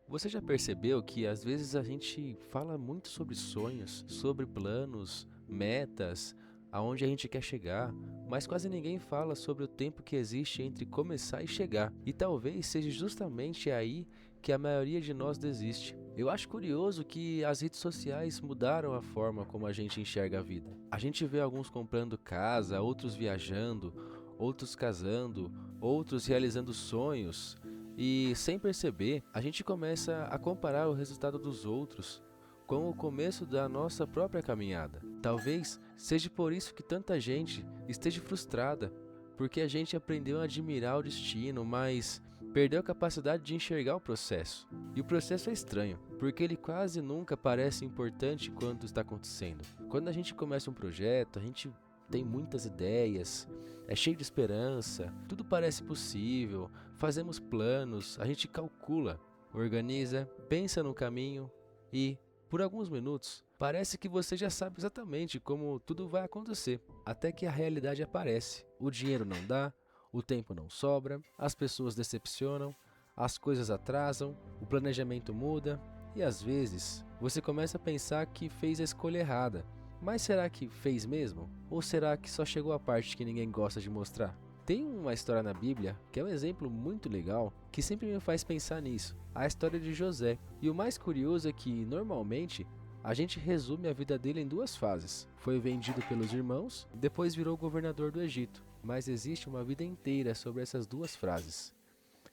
Você já percebeu que às vezes a gente fala muito sobre sonhos, sobre planos, metas, aonde a gente quer chegar, mas quase ninguém fala sobre o tempo que existe entre começar e chegar. E talvez seja justamente aí que a maioria de nós desiste. Eu acho curioso que as redes sociais mudaram a forma como a gente enxerga a vida. A gente vê alguns comprando casa, outros viajando, outros casando, outros realizando sonhos. E sem perceber, a gente começa a comparar o resultado dos outros com o começo da nossa própria caminhada. Talvez seja por isso que tanta gente esteja frustrada, porque a gente aprendeu a admirar o destino, mas perdeu a capacidade de enxergar o processo. E o processo é estranho, porque ele quase nunca parece importante quando está acontecendo. Quando a gente começa um projeto, a gente tem muitas ideias, é cheio de esperança, tudo parece possível, fazemos planos, a gente calcula, organiza, pensa no caminho e, por alguns minutos, parece que você já sabe exatamente como tudo vai acontecer, até que a realidade aparece. O dinheiro não dá, o tempo não sobra, as pessoas decepcionam, as coisas atrasam, o planejamento muda e às vezes você começa a pensar que fez a escolha errada. Mas será que fez mesmo? Ou será que só chegou a parte que ninguém gosta de mostrar? Tem uma história na Bíblia que é um exemplo muito legal que sempre me faz pensar nisso, a história de José. E o mais curioso é que, normalmente, a gente resume a vida dele em duas fases. Foi vendido pelos irmãos, depois virou governador do Egito. Mas existe uma vida inteira sobre essas duas frases.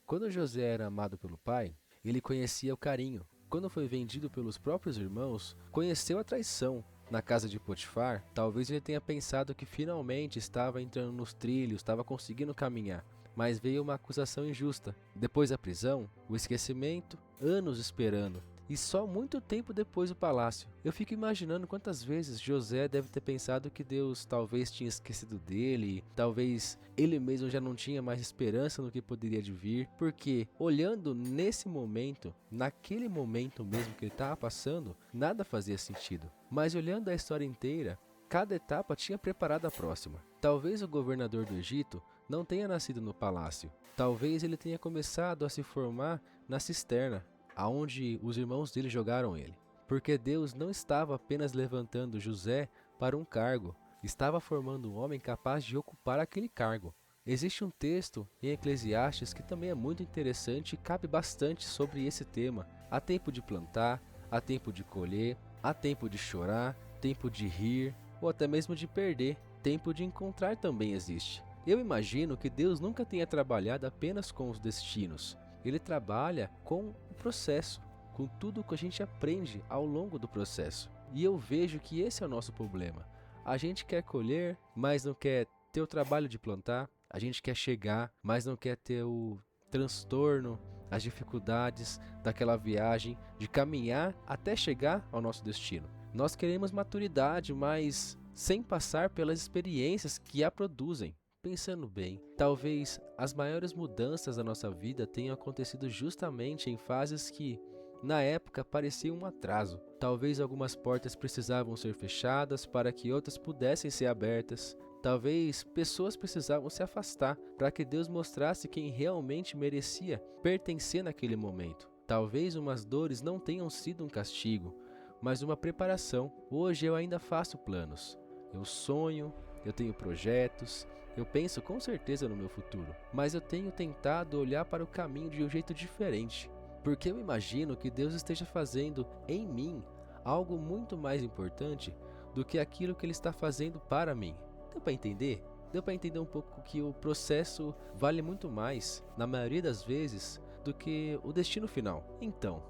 Quando José era amado pelo pai, ele conhecia o carinho. Quando foi vendido pelos próprios irmãos, conheceu a traição. Na casa de Potifar, talvez ele tenha pensado que finalmente estava entrando nos trilhos, estava conseguindo caminhar, mas veio uma acusação injusta. Depois da prisão, o esquecimento, anos esperando, e só muito tempo depois o palácio. Eu fico imaginando quantas vezes José deve ter pensado que Deus talvez tinha esquecido dele, talvez ele mesmo já não tinha mais esperança no que poderia vir, porque olhando nesse momento, naquele momento mesmo que ele estava passando, nada fazia sentido. Mas olhando a história inteira, cada etapa tinha preparado a próxima. Talvez o governador do Egito não tenha nascido no palácio. Talvez ele tenha começado a se formar na cisterna, aonde os irmãos dele jogaram ele. Porque Deus não estava apenas levantando José para um cargo, estava formando um homem capaz de ocupar aquele cargo. Existe um texto em Eclesiastes que também é muito interessante e cabe bastante sobre esse tema. Há tempo de plantar, há tempo de colher, há tempo de chorar, tempo de rir ou até mesmo de perder. Tempo de encontrar também existe. Eu imagino que Deus nunca tenha trabalhado apenas com os destinos. Ele trabalha com o processo, com tudo que a gente aprende ao longo do processo. E eu vejo que esse é o nosso problema. A gente quer colher, mas não quer ter o trabalho de plantar. A gente quer chegar, mas não quer ter o transtorno, as dificuldades daquela viagem, de caminhar até chegar ao nosso destino. Nós queremos maturidade, mas sem passar pelas experiências que a produzem. Pensando bem, talvez as maiores mudanças da nossa vida tenham acontecido justamente em fases que, na época, pareciam um atraso. Talvez algumas portas precisavam ser fechadas para que outras pudessem ser abertas. Talvez pessoas precisavam se afastar para que Deus mostrasse quem realmente merecia pertencer naquele momento. Talvez umas dores não tenham sido um castigo, mas uma preparação. Hoje eu ainda faço planos. Eu sonho, eu tenho projetos, eu penso com certeza no meu futuro, mas eu tenho tentado olhar para o caminho de um jeito diferente, porque eu imagino que Deus esteja fazendo em mim algo muito mais importante do que aquilo que Ele está fazendo para mim. Deu para entender? Deu para entender um pouco que o processo vale muito mais, na maioria das vezes, do que o destino final. Então,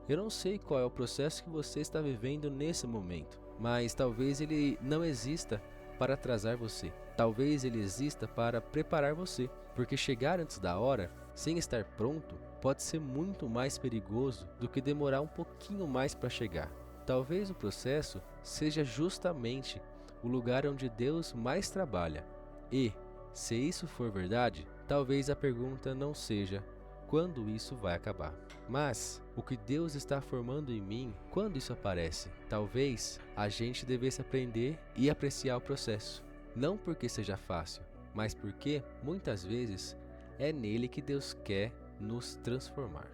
eu não sei qual é o processo que você está vivendo nesse momento, mas talvez ele não exista para atrasar você. Talvez ele exista para preparar você, porque chegar antes da hora, sem estar pronto, pode ser muito mais perigoso do que demorar um pouquinho mais para chegar. Talvez o processo seja justamente o lugar onde Deus mais trabalha. E, se isso for verdade, talvez a pergunta não seja quando isso vai acabar, mas o que Deus está formando em mim quando isso aparece. Talvez a gente devesse aprender e apreciar o processo, não porque seja fácil, mas porque muitas vezes é nele que Deus quer nos transformar.